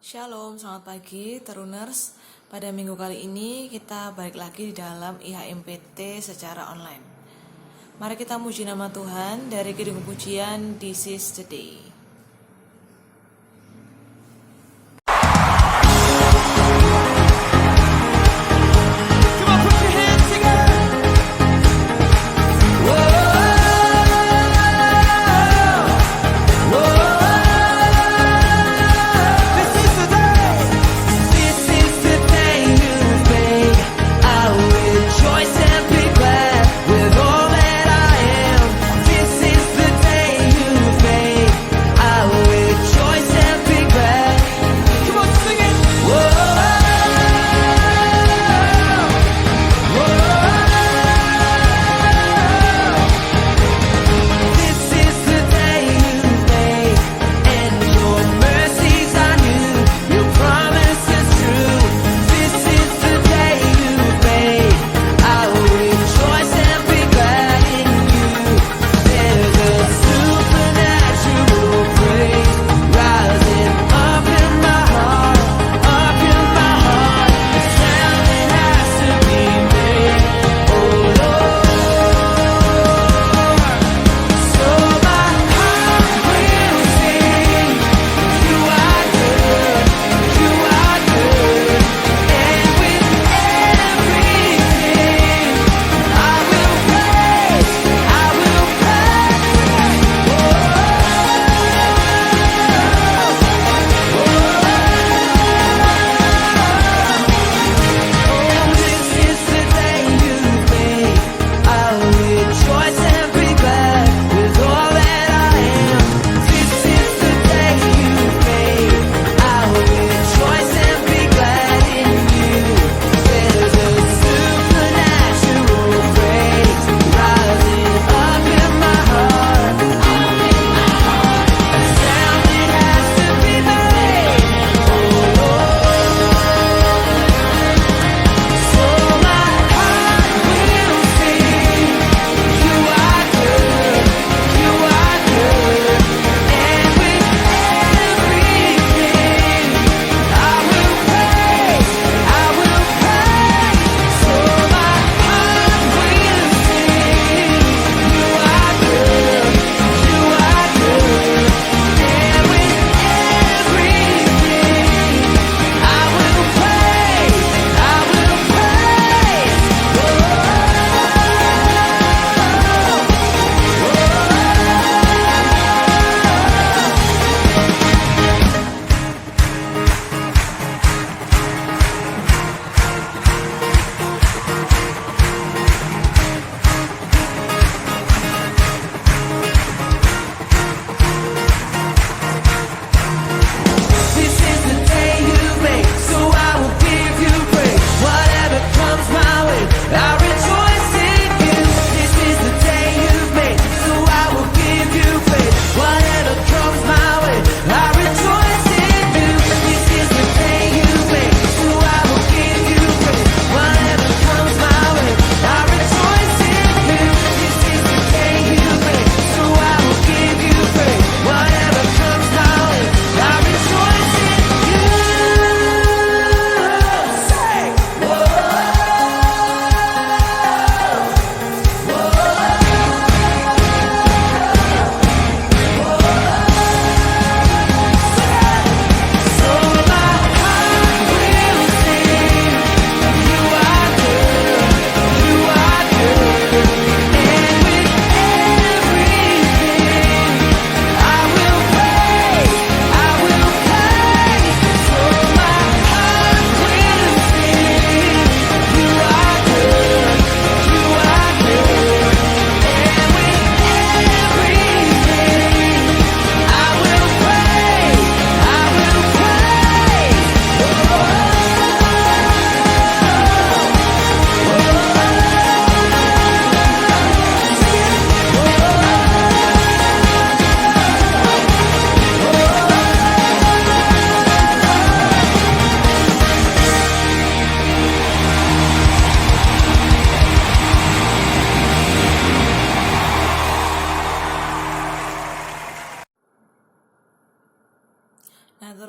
Shalom, selamat pagi Teruners. Pada minggu kali ini kita balik lagi di dalam IHMPT secara online. Mari kita muji nama Tuhan dari Kidung Pujian This is the Day.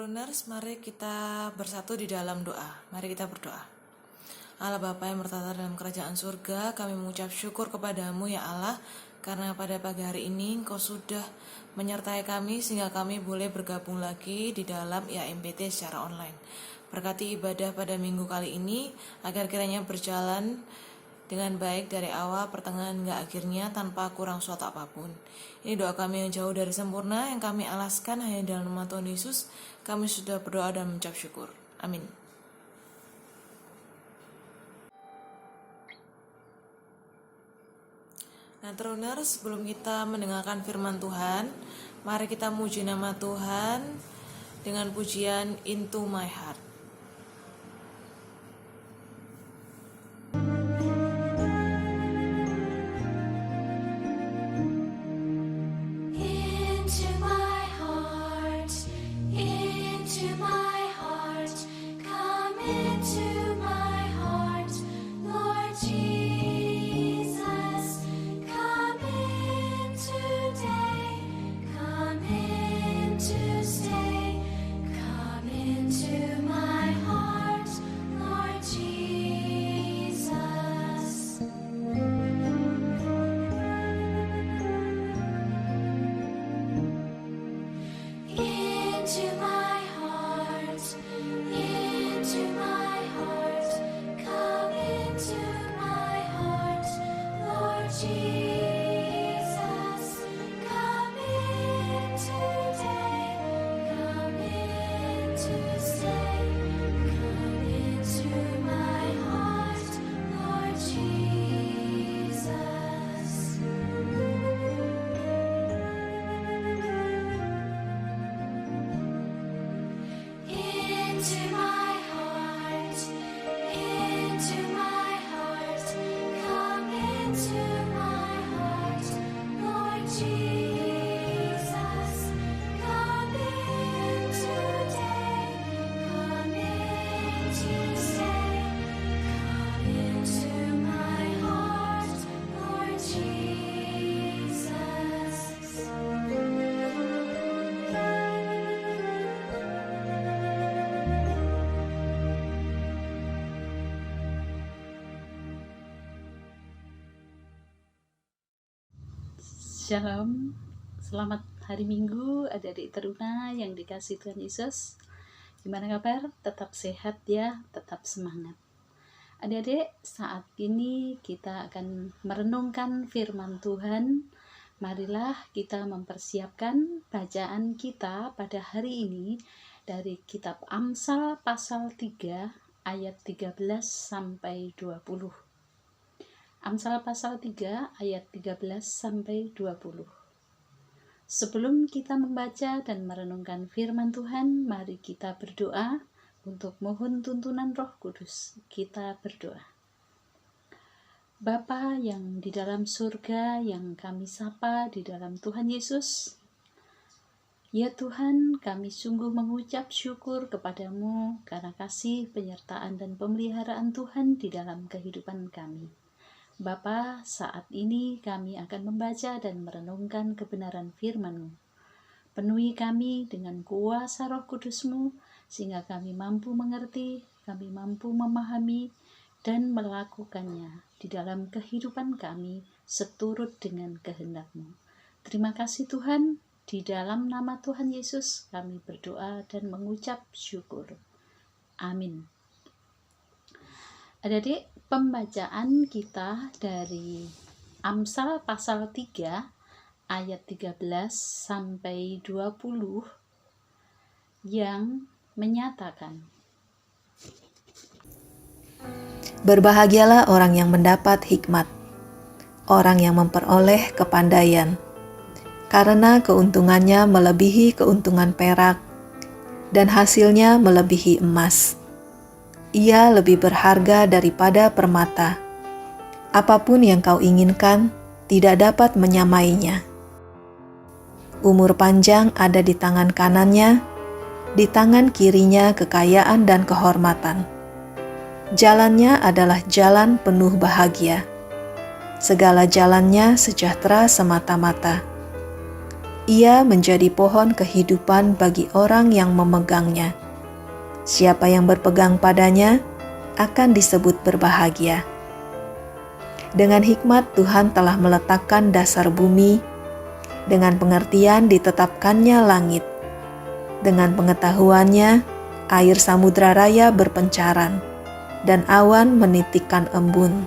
Teruners, mari kita bersatu di dalam doa. Mari kita berdoa. Allah Bapa yang bertata dalam kerajaan surga, kami mengucap syukur kepadamu ya Allah, karena pada pagi hari ini Engkau sudah menyertai kami sehingga kami boleh bergabung lagi di dalam IHMPT secara online. Berkati ibadah pada minggu kali ini, agar kiranya berjalan dengan baik dari awal, pertengahan, hingga akhirnya tanpa kurang suatu apapun. Ini doa kami yang jauh dari sempurna, yang kami alaskan hanya dalam nama Tuhan Yesus. Kami sudah berdoa dan mengucap syukur. Amin. Nah, Teruners, sebelum kita mendengarkan firman Tuhan, mari kita muji nama Tuhan dengan pujian Into My Heart. Shalom, selamat hari Minggu adik-adik teruna yang dikasihi Tuhan Yesus. Gimana kabar? Tetap sehat ya, tetap semangat. Adik-adik, saat ini kita akan merenungkan firman Tuhan. Marilah kita mempersiapkan bacaan kita pada hari ini dari kitab Amsal pasal 3 ayat 13 sampai 20. Amsal pasal 3 ayat 13 sampai 20. Sebelum kita membaca dan merenungkan firman Tuhan, mari kita berdoa untuk mohon tuntunan Roh Kudus. Kita berdoa. Bapa yang di dalam surga, yang kami sapa di dalam Tuhan Yesus, ya Tuhan, kami sungguh mengucap syukur kepadamu karena kasih, penyertaan, dan pemeliharaan Tuhan di dalam kehidupan kami. Bapa, saat ini kami akan membaca dan merenungkan kebenaran firman-Mu. Penuhi kami dengan kuasa Roh Kudus-Mu, sehingga kami mampu mengerti, kami mampu memahami, dan melakukannya di dalam kehidupan kami seturut dengan kehendak-Mu. Terima kasih Tuhan, di dalam nama Tuhan Yesus kami berdoa dan mengucap syukur. Amin. Adik-adik, pembacaan kita dari Amsal pasal 3 ayat 13 sampai 20 yang menyatakan, Berbahagialah orang yang mendapat hikmat, orang yang memperoleh kepandaian, karena keuntungannya melebihi keuntungan perak, dan hasilnya melebihi emas. Ia lebih berharga daripada permata. Apapun yang kau inginkan, tidak dapat menyamainya. Umur panjang ada di tangan kanannya, di tangan kirinya kekayaan dan kehormatan. Jalannya adalah jalan penuh bahagia. Segala jalannya sejahtera semata-mata. Ia menjadi pohon kehidupan bagi orang yang memegangnya. Siapa yang berpegang padanya akan disebut berbahagia. Dengan hikmat Tuhan telah meletakkan dasar bumi, dengan pengertian ditetapkannya langit. Dengan pengetahuannya, air samudra raya berpencaran, dan awan menitikkan embun.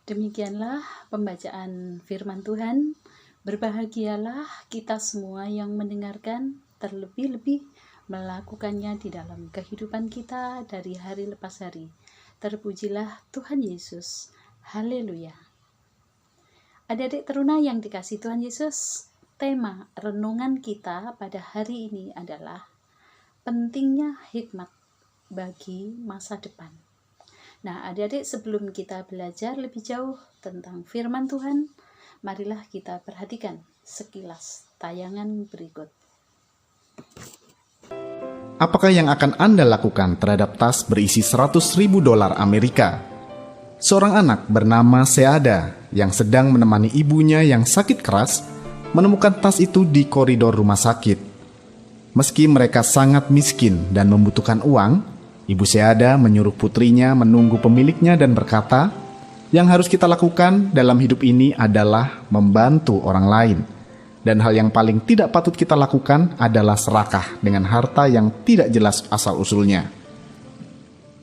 Demikianlah pembacaan firman Tuhan. Berbahagialah kita semua yang mendengarkan, terlebih-lebih melakukannya di dalam kehidupan kita dari hari lepas hari. Terpujilah Tuhan Yesus. Haleluya. Adik-adik teruna yang dikasihi Tuhan Yesus, tema renungan kita pada hari ini adalah pentingnya hikmat bagi masa depan. Nah, adik-adik, sebelum kita belajar lebih jauh tentang firman Tuhan, marilah kita perhatikan sekilas tayangan berikut. Apakah yang akan Anda lakukan terhadap tas berisi $100.000 Amerika? Seorang anak bernama Seada yang sedang menemani ibunya yang sakit keras menemukan tas itu di koridor rumah sakit. Meski mereka sangat miskin dan membutuhkan uang, Ibu Seada menyuruh putrinya menunggu pemiliknya dan berkata, "Yang harus kita lakukan dalam hidup ini adalah membantu orang lain. Dan hal yang paling tidak patut kita lakukan adalah serakah dengan harta yang tidak jelas asal-usulnya."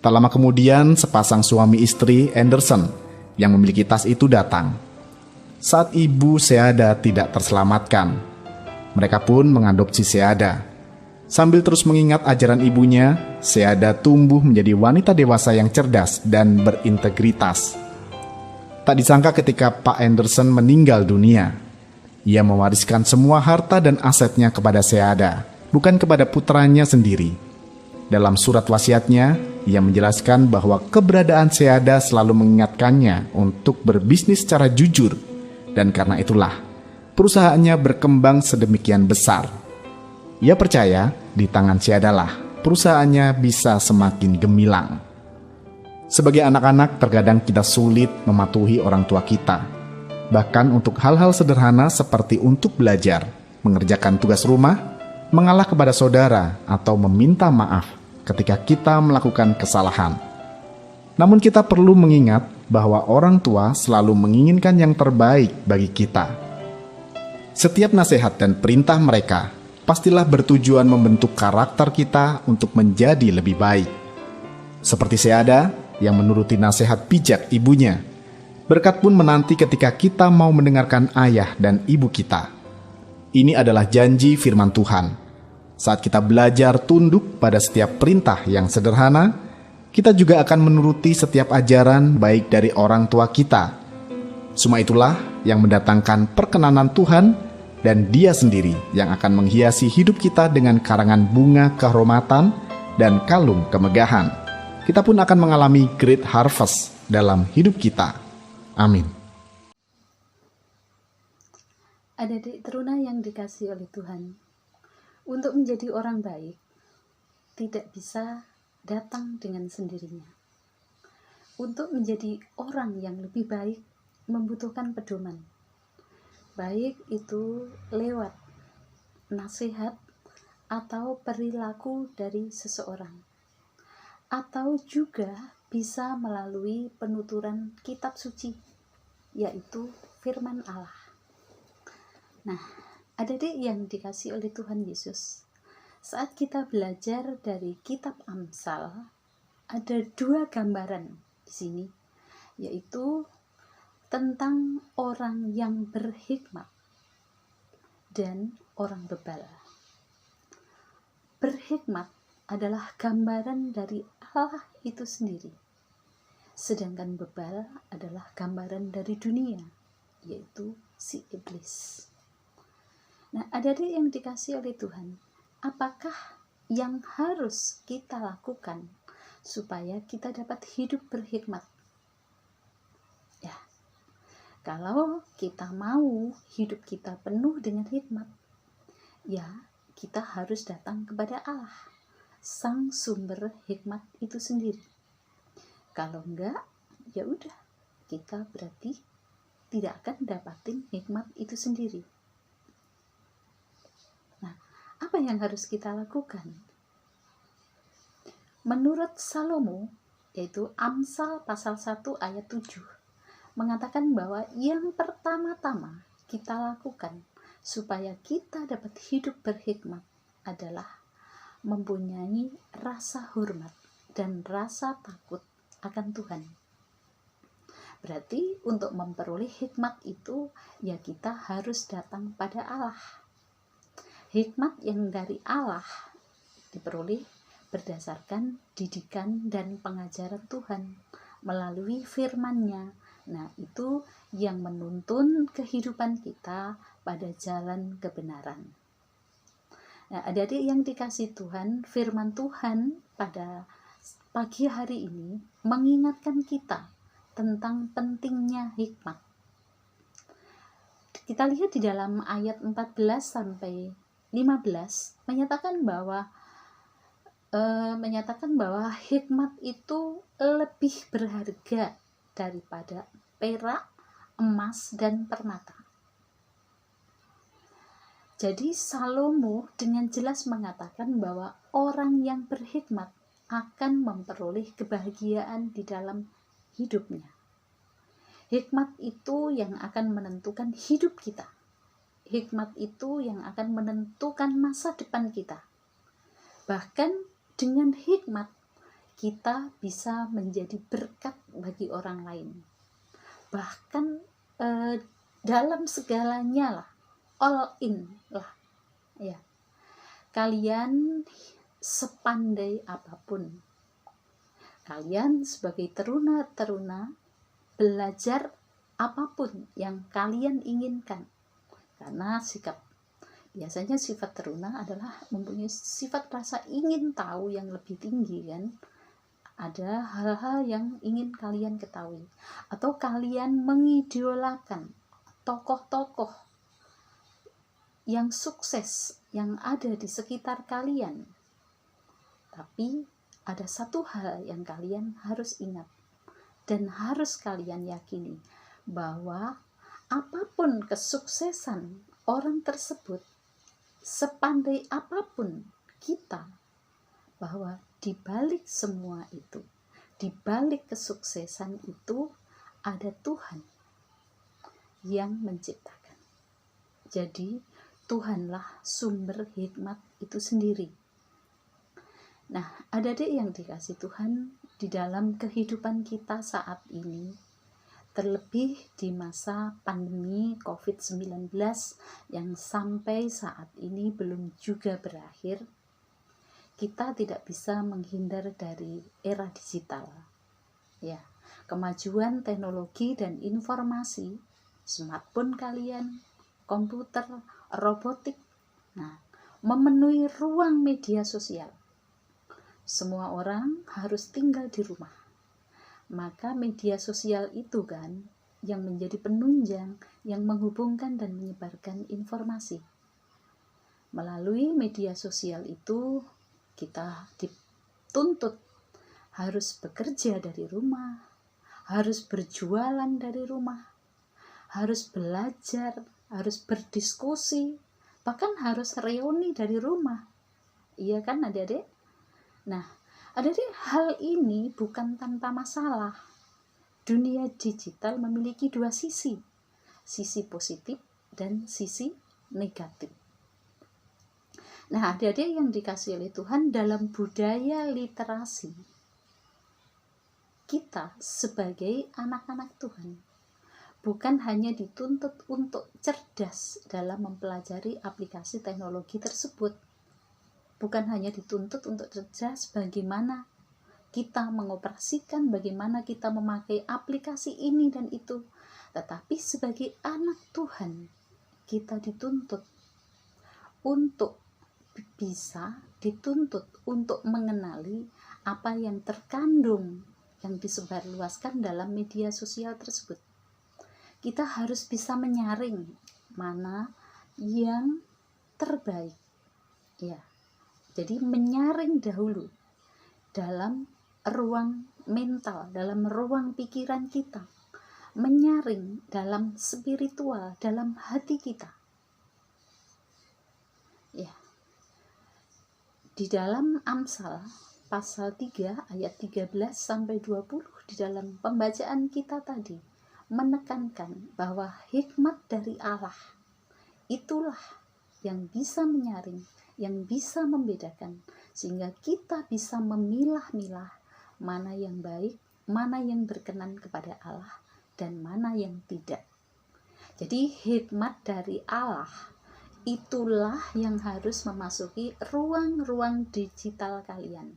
Tak lama kemudian, sepasang suami istri Anderson yang memiliki tas itu datang. Saat Ibu Seada tidak terselamatkan, mereka pun mengadopsi Seada. Sambil terus mengingat ajaran ibunya, Seada tumbuh menjadi wanita dewasa yang cerdas dan berintegritas. Tak disangka ketika Pak Anderson meninggal dunia, ia mewariskan semua harta dan asetnya kepada Seada, bukan kepada putranya sendiri. Dalam surat wasiatnya, ia menjelaskan bahwa keberadaan Seada selalu mengingatkannya untuk berbisnis secara jujur, dan karena itulah perusahaannya berkembang sedemikian besar. Ia percaya di tangan Seadalah perusahaannya bisa semakin gemilang. Sebagai anak-anak, terkadang kita sulit mematuhi orang tua kita. Bahkan untuk hal-hal sederhana seperti untuk belajar, mengerjakan tugas rumah, mengalah kepada saudara, atau meminta maaf ketika kita melakukan kesalahan. Namun kita perlu mengingat bahwa orang tua selalu menginginkan yang terbaik bagi kita. Setiap nasihat dan perintah mereka pastilah bertujuan membentuk karakter kita untuk menjadi lebih baik. Seperti Seada yang menuruti nasihat bijak ibunya, berkat pun menanti ketika kita mau mendengarkan ayah dan ibu kita. Ini adalah janji firman Tuhan. Saat kita belajar tunduk pada setiap perintah yang sederhana, kita juga akan menuruti setiap ajaran baik dari orang tua kita. Semua itulah yang mendatangkan perkenanan Tuhan, dan Dia sendiri yang akan menghiasi hidup kita dengan karangan bunga kehormatan dan kalung kemegahan. Kita pun akan mengalami great harvest dalam hidup kita. Amin. Adik-adik teruna yang dikasihi oleh Tuhan, untuk menjadi orang baik tidak bisa datang dengan sendirinya. Untuk menjadi orang yang lebih baik membutuhkan pedoman. Baik itu lewat nasihat atau perilaku dari seseorang, atau juga bisa melalui penuturan kitab suci, yaitu firman Allah. Nah, adik-adik yang dikasihi oleh Tuhan Yesus, saat kita belajar dari kitab Amsal, ada 2 gambaran di sini, yaitu tentang orang yang berhikmat dan orang bebal. Berhikmat adalah gambaran dari Allah itu sendiri, sedangkan bebal adalah gambaran dari dunia, yaitu si iblis. Nah, adik-adik yang dikasihi oleh Tuhan, apakah yang harus kita lakukan supaya kita dapat hidup berhikmat? Ya, kalau kita mau hidup kita penuh dengan hikmat, ya kita harus datang kepada Allah, sang sumber hikmat itu sendiri. Kalau enggak, ya udah, kita berarti tidak akan dapatin hikmat itu sendiri. apa yang harus kita lakukan? Menurut Salomo, yaitu Amsal pasal 1 ayat 7, mengatakan bahwa yang pertama-tama kita lakukan supaya kita dapat hidup berhikmat adalah mempunyai rasa hormat dan rasa takut akan Tuhan. Berarti untuk memperoleh hikmat itu, ya kita harus datang pada Allah. Hikmat yang dari Allah diperoleh berdasarkan didikan dan pengajaran Tuhan melalui firman-Nya. Nah, itu yang menuntun kehidupan kita pada jalan kebenaran. Nah, adik-adik yang dikasihi Tuhan, firman Tuhan pada pagi hari ini mengingatkan kita tentang pentingnya hikmat. Kita lihat di dalam ayat 14 sampai 15 menyatakan bahwa hikmat itu lebih berharga daripada perak, emas, dan permata. Jadi Salomo dengan jelas mengatakan bahwa orang yang berhikmat akan memperoleh kebahagiaan di dalam hidupnya. Hikmat itu yang akan menentukan hidup kita. Hikmat itu yang akan menentukan masa depan kita. Bahkan dengan hikmat kita bisa menjadi berkat bagi orang lain. Bahkan dalam segalanya lah, all in lah. Ya. Kalian sepandai apapun, kalian sebagai teruna-teruna belajar apapun yang kalian inginkan. Karena biasanya sifat teruna adalah mempunyai sifat rasa ingin tahu yang lebih tinggi kan. Ada hal-hal yang ingin kalian ketahui. Atau kalian mengidolakan tokoh-tokoh yang sukses yang ada di sekitar kalian. Tapi ada satu hal yang kalian harus ingat dan harus kalian yakini, bahwa apapun kesuksesan orang tersebut, sepandai apapun kita, bahwa di balik semua itu, di balik kesuksesan itu ada Tuhan yang menciptakan. Jadi Tuhanlah sumber hikmat itu sendiri. Nah, adik-adik yang dikasihi Tuhan, di dalam kehidupan kita saat ini, terlebih di masa pandemi COVID-19 yang sampai saat ini belum juga berakhir, kita tidak bisa menghindar dari era digital. Ya, kemajuan teknologi dan informasi, smartphone kalian, komputer, robotik, memenuhi ruang media sosial. Semua orang harus tinggal di rumah. Maka media sosial itu kan yang menjadi penunjang yang menghubungkan dan menyebarkan informasi. Melalui media sosial itu kita dituntut harus bekerja dari rumah, harus berjualan dari rumah, harus belajar, harus berdiskusi, bahkan harus reuni dari rumah. Iya kan adik-adik? Nah, adik-adik, hal ini bukan tanpa masalah. Dunia digital memiliki dua sisi positif dan sisi negatif. Nah, adik-adik yang dikasihi oleh Tuhan, dalam budaya literasi, kita sebagai anak-anak Tuhan bukan hanya dituntut untuk cerdas dalam mempelajari aplikasi teknologi tersebut. Bukan hanya dituntut untuk cerdas bagaimana kita mengoperasikan, bagaimana kita memakai aplikasi ini dan itu. Tetapi sebagai anak Tuhan, kita dituntut untuk mengenali apa yang terkandung, yang disebarluaskan dalam media sosial tersebut. Kita harus bisa menyaring mana yang terbaik. Ya. Jadi menyaring dahulu dalam ruang mental, dalam ruang pikiran kita. Menyaring dalam spiritual, dalam hati kita. Ya. Di dalam Amsal pasal 3 ayat 13 sampai 20 di dalam pembacaan kita tadi menekankan bahwa hikmat dari Allah itulah yang bisa menyaring, yang bisa membedakan, sehingga kita bisa memilah-milah mana yang baik, mana yang berkenan kepada Allah, dan mana yang tidak. Jadi hikmat dari Allah itulah yang harus memasuki ruang-ruang digital kalian.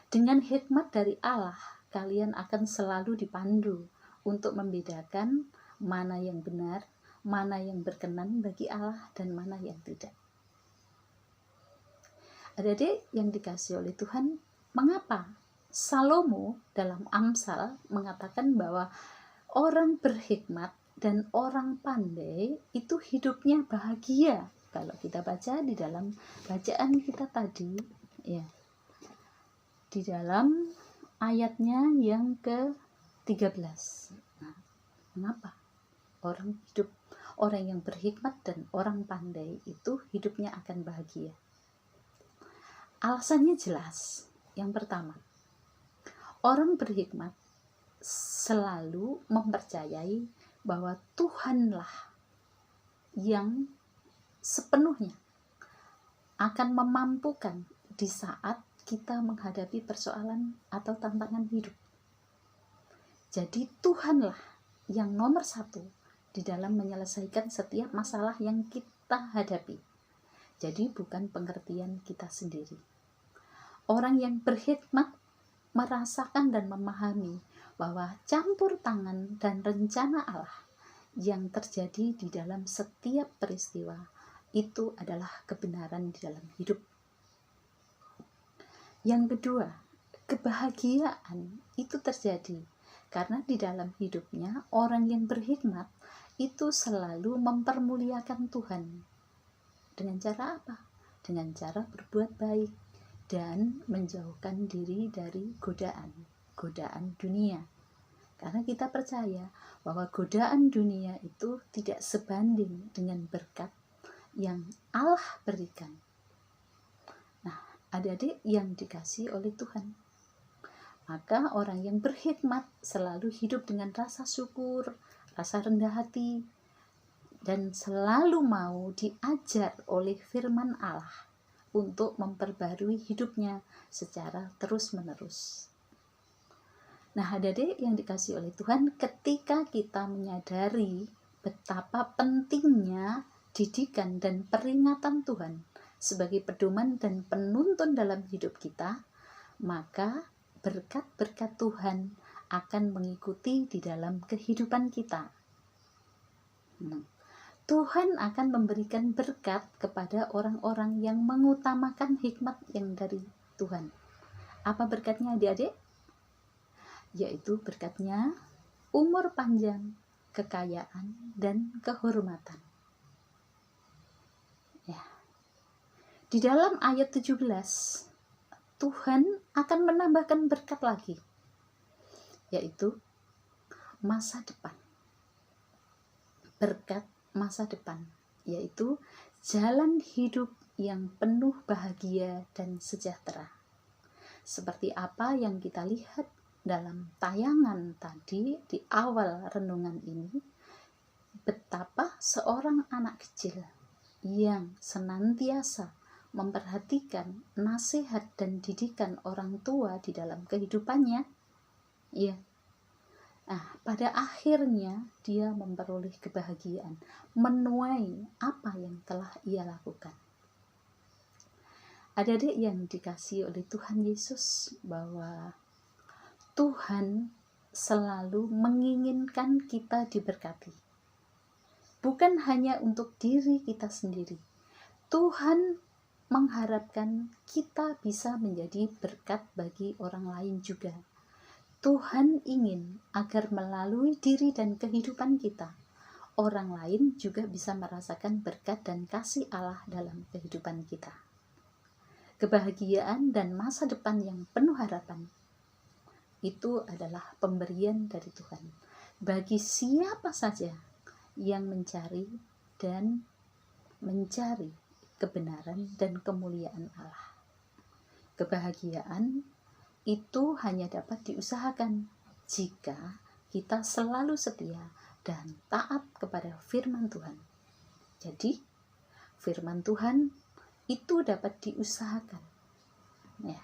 Dengan hikmat dari Allah, kalian akan selalu dipandu untuk membedakan mana yang benar, mana yang berkenan bagi Allah, dan mana yang tidak. Adik-adik yang dikasihi oleh Tuhan, mengapa Salomo dalam Amsal mengatakan bahwa orang berhikmat dan orang pandai itu hidupnya bahagia? Kalau kita baca di dalam bacaan kita tadi, ya, di dalam ayatnya yang ke-13. Nah, mengapa orang yang berhikmat dan orang pandai itu hidupnya akan bahagia? Alasannya jelas. Yang pertama, orang berhikmat selalu mempercayai bahwa Tuhanlah yang sepenuhnya akan memampukan di saat kita menghadapi persoalan atau tantangan hidup. Jadi Tuhanlah yang nomor satu di dalam menyelesaikan setiap masalah yang kita hadapi. Jadi bukan pengertian kita sendiri. Orang yang berhikmat merasakan dan memahami bahwa campur tangan dan rencana Allah yang terjadi di dalam setiap peristiwa itu adalah kebenaran di dalam hidup. Yang kedua, kebahagiaan itu terjadi karena di dalam hidupnya orang yang berhikmat itu selalu mempermuliakan Tuhan. Dengan cara apa? Dengan cara berbuat baik dan menjauhkan diri dari godaan dunia. Karena kita percaya bahwa godaan dunia itu tidak sebanding dengan berkat yang Allah berikan. Nah, adik-adik yang dikasihi oleh Tuhan, maka orang yang berhikmat selalu hidup dengan rasa syukur, rasa rendah hati, dan selalu mau diajar oleh firman Allah untuk memperbarui hidupnya secara terus-menerus. Nah, adik-adik yang dikasihi oleh Tuhan, ketika kita menyadari betapa pentingnya didikan dan peringatan Tuhan sebagai pedoman dan penuntun dalam hidup kita, maka berkat-berkat Tuhan akan mengikuti di dalam kehidupan kita. Tuhan akan memberikan berkat kepada orang-orang yang mengutamakan hikmat yang dari Tuhan. Apa berkatnya, adik-adik? Yaitu berkatnya umur panjang, kekayaan, dan kehormatan. Ya. Di dalam ayat 17, Tuhan akan menambahkan berkat lagi, yaitu masa depan. Berkat masa depan, yaitu jalan hidup yang penuh bahagia dan sejahtera. Seperti apa yang kita lihat dalam tayangan tadi di awal renungan ini, betapa seorang anak kecil yang senantiasa memperhatikan nasihat dan didikan orang tua di dalam kehidupannya, ya, pada akhirnya dia memperoleh kebahagiaan, menuai apa yang telah ia lakukan. Adik-adik yang dikasihi oleh Tuhan Yesus, bahwa Tuhan selalu menginginkan kita diberkati. Bukan hanya untuk diri kita sendiri. Tuhan mengharapkan kita bisa menjadi berkat bagi orang lain juga. Tuhan ingin agar melalui diri dan kehidupan kita, orang lain juga bisa merasakan berkat dan kasih Allah dalam kehidupan kita. Kebahagiaan dan masa depan yang penuh harapan itu adalah pemberian dari Tuhan bagi siapa saja yang mencari kebenaran dan kemuliaan Allah. Kebahagiaan itu hanya dapat diusahakan jika kita selalu setia dan taat kepada firman Tuhan. Jadi, firman Tuhan itu dapat diusahakan. Ya.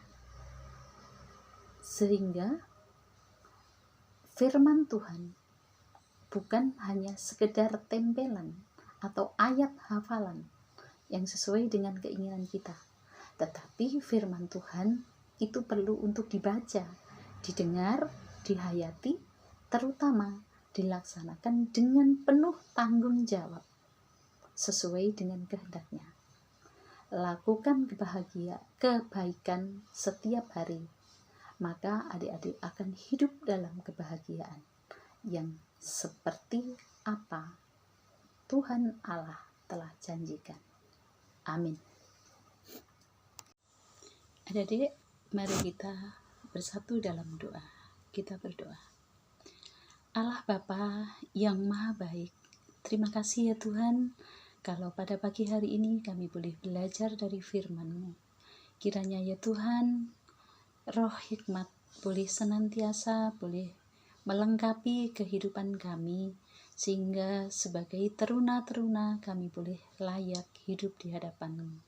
Sehingga firman Tuhan bukan hanya sekedar tempelan atau ayat hafalan yang sesuai dengan keinginan kita, tetapi firman Tuhan itu perlu untuk dibaca, didengar, dihayati, terutama dilaksanakan dengan penuh tanggung jawab sesuai dengan kehendaknya. Lakukan kebaikan setiap hari, maka adik-adik akan hidup dalam kebahagiaan yang seperti apa Tuhan Allah telah janjikan. Amin. Adik-adik, mari kita bersatu dalam doa. Kita berdoa. Allah Bapa yang Maha Baik, terima kasih ya Tuhan, kalau pada pagi hari ini kami boleh belajar dari firman-Mu. Kiranya ya Tuhan, roh hikmat boleh senantiasa boleh melengkapi kehidupan kami, sehingga sebagai teruna-teruna kami boleh layak hidup di hadapan-Mu.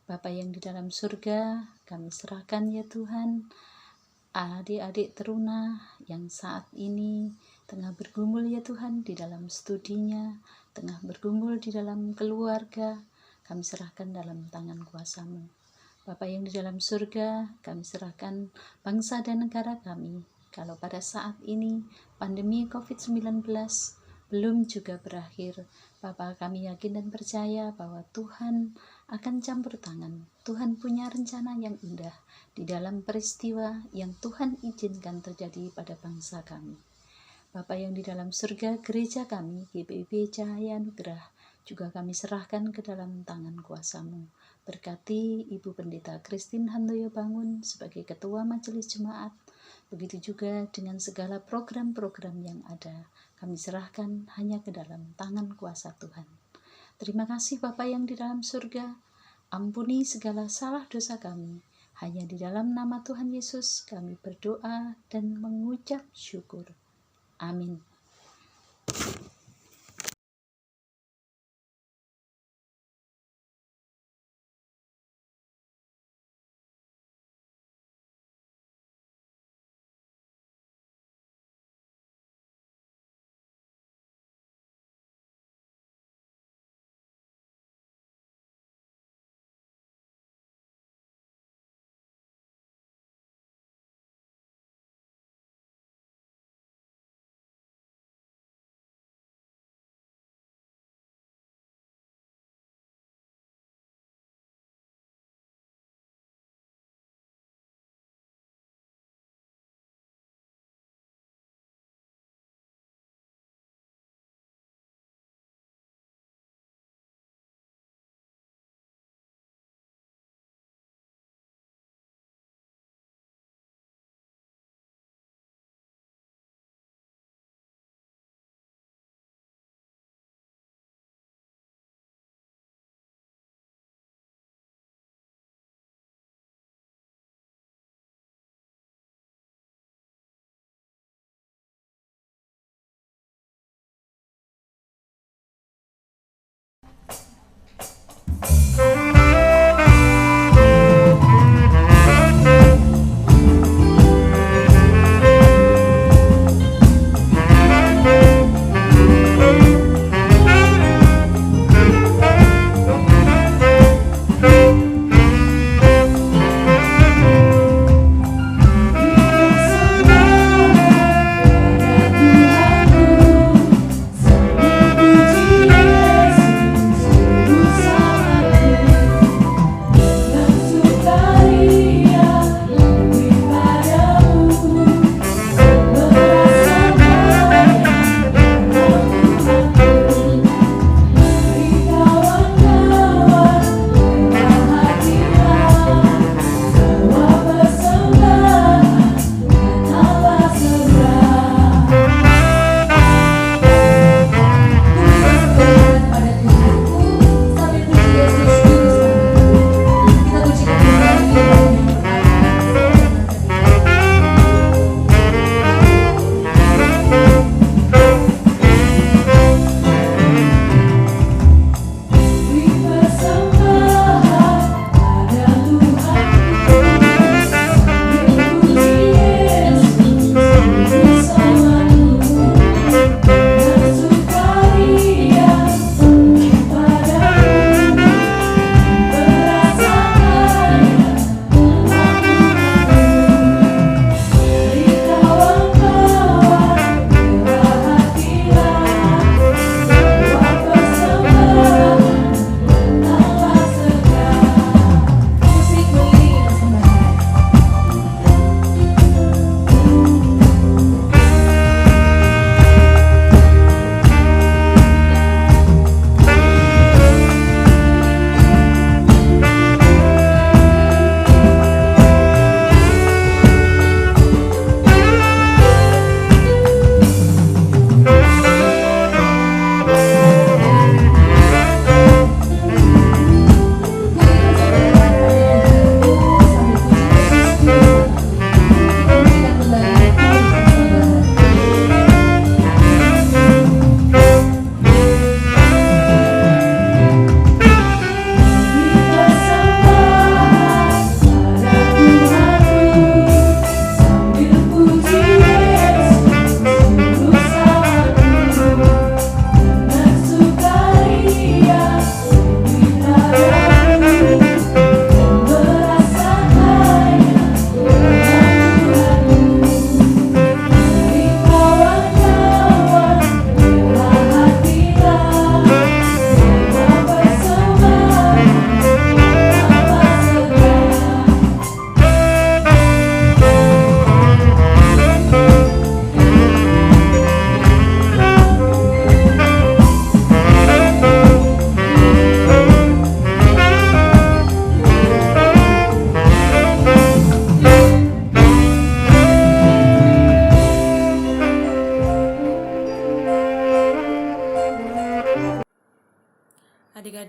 Bapa yang di dalam surga, kami serahkan ya Tuhan, adik-adik teruna yang saat ini tengah bergumul ya Tuhan di dalam studinya, tengah bergumul di dalam keluarga, kami serahkan dalam tangan kuasa-Mu. Bapa yang di dalam surga, kami serahkan bangsa dan negara kami. Kalau pada saat ini pandemi COVID-19 belum juga berakhir, Bapa, kami yakin dan percaya bahwa Tuhan akan campur tangan. Tuhan punya rencana yang indah di dalam peristiwa yang Tuhan izinkan terjadi pada bangsa kami. Bapa yang di dalam surga, gereja kami, GPIB Cahaya Nugrah, juga kami serahkan ke dalam tangan kuasa-Mu. Berkati Ibu Pendeta Christine Handoyo Bangun sebagai Ketua Majelis Jemaat, begitu juga dengan segala program-program yang ada, kami serahkan hanya ke dalam tangan kuasa Tuhan. Terima kasih Bapa yang di dalam surga, ampuni segala salah dosa kami. Hanya di dalam nama Tuhan Yesus kami berdoa dan mengucap syukur. Amin.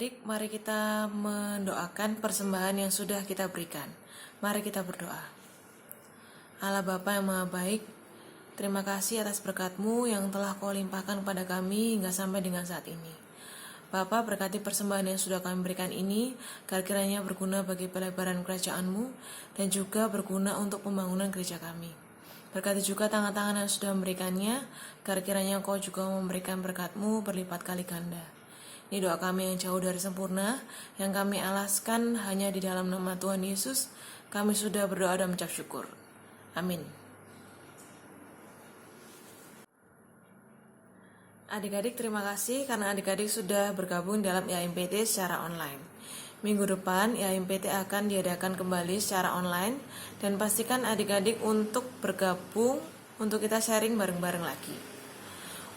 Adik-adik, mari kita mendoakan persembahan yang sudah kita berikan. Mari kita berdoa. Allah Bapa yang Maha Baik, terima kasih atas berkat-Mu yang telah Kau limpahkan kepada kami hingga sampai dengan saat ini. Bapa, berkati persembahan yang sudah kami berikan ini, agar kiranya berguna bagi pelebaran kerajaan-Mu dan juga berguna untuk pembangunan gereja kami. Berkati juga tangan-tangan yang sudah memberikannya, agar kiranya Kau juga memberikan berkat-Mu berlipat kali ganda. Ini doa kami yang jauh dari sempurna, yang kami alaskan hanya di dalam nama Tuhan Yesus. Kami sudah berdoa dan mengucap syukur. Amin. Adik-adik, terima kasih karena adik-adik sudah bergabung dalam IHMPT secara online. Minggu depan IHMPT akan diadakan kembali secara online, dan pastikan adik-adik untuk bergabung untuk kita sharing bareng-bareng lagi.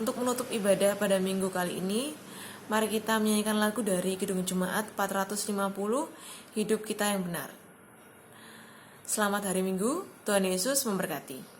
Untuk menutup ibadah pada minggu kali ini, mari kita menyanyikan lagu dari Kidung Jemaat 450, Hidup Kita Yang Benar. Selamat hari Minggu, Tuhan Yesus memberkati.